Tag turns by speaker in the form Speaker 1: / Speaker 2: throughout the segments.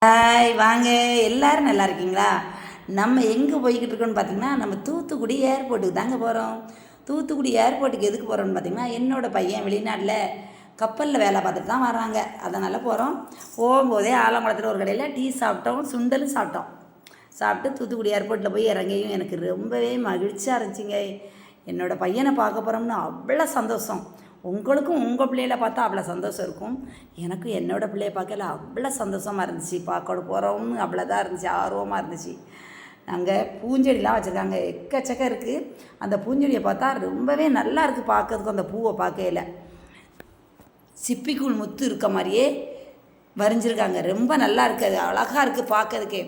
Speaker 1: Hi வாங்க. எல்லோரும் நல்லா இருக்கீங்களா? நம்ம எங்கே போய்கிட்டு இருக்கோன்னு பார்த்தீங்கன்னா, நம்ம தூத்துக்குடி ஏர்போர்ட்டுக்கு தாங்க போகிறோம். தூத்துக்குடி ஏர்போர்ட்டுக்கு எதுக்கு போகிறோன்னு பார்த்தீங்கன்னா, என்னோடய பையன் வெளிநாட்டில் கப்பலில் வேலை பார்த்துட்டு தான் வராங்க. அதனால் போகிறோம். போகும்போதே ஆலங்குளத்தில் ஒரு கடையில் டீ சாப்பிட்டோம், சுண்டலும் சாப்பிட்டோம். சாப்பிட்டு தூத்துக்குடி ஏர்போர்ட்டில் போய் இறங்கியும் எனக்கு ரொம்பவே மகிழ்ச்சியாக இருந்துச்சுங்க. என்னோடய பையனை பார்க்க போகிறோம்னு அவ்வளோ சந்தோஷம். உங்களுக்கும் உங்கள் பிள்ளைகளை பார்த்தா அவ்வளோ சந்தோஷம் இருக்கும். எனக்கும் என்னோடய பிள்ளைய பார்க்கல அவ்வளோ சந்தோஷமாக இருந்துச்சு. பார்க்க போகிறோம்னு அவ்வளோதான் இருந்துச்சு, ஆர்வமாக இருந்துச்சு. அங்கே பூஞ்செடிலாம் வச்சுருக்காங்க, எக்கச்சக்கம் இருக்குது. அந்த பூஞ்செடியை பார்த்தா ரொம்பவே நல்லா இருக்குது பார்க்கறதுக்கும். அந்த பூவை பார்க்கையில் சிப்பிக்குள் முத்து இருக்க மாதிரியே வரைஞ்சிருக்காங்க. ரொம்ப நல்லா இருக்குது, அது அழகாக இருக்குது பார்க்கறதுக்கே.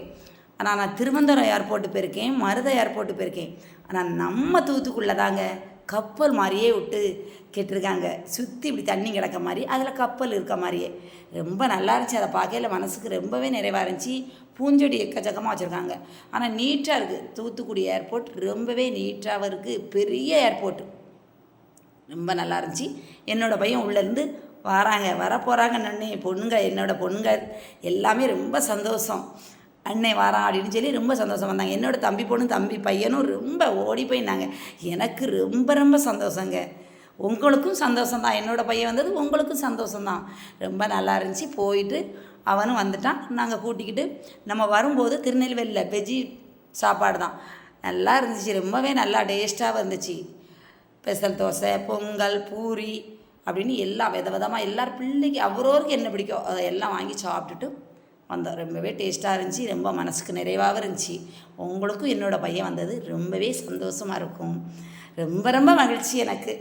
Speaker 1: ஆனால் நான் திருவனந்தபுரம் ஏர்போர்ட்டு போயிருக்கேன், மருத ஏர்போர்ட்டு போயிருக்கேன். ஆனால் நம்ம தூத்துக்குள்ளே தாங்க கப்பல் மாதிரியே விட்டு கேட்டிருக்காங்க. சுற்றி இப்படி தண்ணி கிடக்க மாதிரி, அதில் கப்பல் இருக்க மாதிரியே ரொம்ப நல்லா இருந்துச்சு. அதை பார்க்கையில் மனசுக்கு ரொம்பவே நிறைவாக இருந்துச்சு. பூஞ்செடி எக்கச்சக்கமாக வச்சுருக்காங்க. ஆனால் நீட்டாக இருக்குது. தூத்துக்குடி ஏர்போர்ட் ரொம்பவே நீட்டாகவும் இருக்குது. பெரிய ஏர்போர்ட்டு, ரொம்ப நல்லா இருந்துச்சு. என்னோடய பையன் உள்ளேருந்து வரப்போகிறாங்க. பொண்ணுங்க, என்னோடய பொண்ணுங்க எல்லாமே ரொம்ப சந்தோஷம். அன்னை வாரான் அப்படின்னு சொல்லி ரொம்ப சந்தோஷம் வந்தாங்க. என்னோடய தம்பி பொண்ணும் தம்பி பையனும் ரொம்ப ஓடி போயினாங்க. எனக்கு ரொம்ப ரொம்ப சந்தோஷங்க. உங்களுக்கும் சந்தோஷம்தான். என்னோடய பையன் வந்தது உங்களுக்கும் சந்தோஷம்தான். ரொம்ப நல்லா இருந்துச்சு. போயிட்டு அவனும் வந்துட்டான். நாங்கள் கூட்டிக்கிட்டு நம்ம வரும்போது திருநெல்வேலியில் வெஜ்ஜி சாப்பாடு தான் நல்லா இருந்துச்சு. ரொம்பவே நல்லா டேஸ்ட்டாகவும் இருந்துச்சு. ஸ்பெஷல் தோசை, பொங்கல், பூரி அப்படின்னு எல்லாம் விதமாக எல்லாரும் பிள்ளைக்கு அவரோருக்கு என்ன பிடிக்கும் அதை எல்லாம் வாங்கி சாப்பிட்டுட்டு வந்தோம். ரொம்பவே டேஸ்ட்டாக இருந்துச்சு. ரொம்ப மனசுக்கு நிறைவாகவும் இருந்துச்சு. உங்களுக்கும் என்னோடய பையன் வந்தது ரொம்பவே சந்தோஷமாக இருக்கும். ரொம்ப ரொம்ப மகிழ்ச்சி எனக்கு.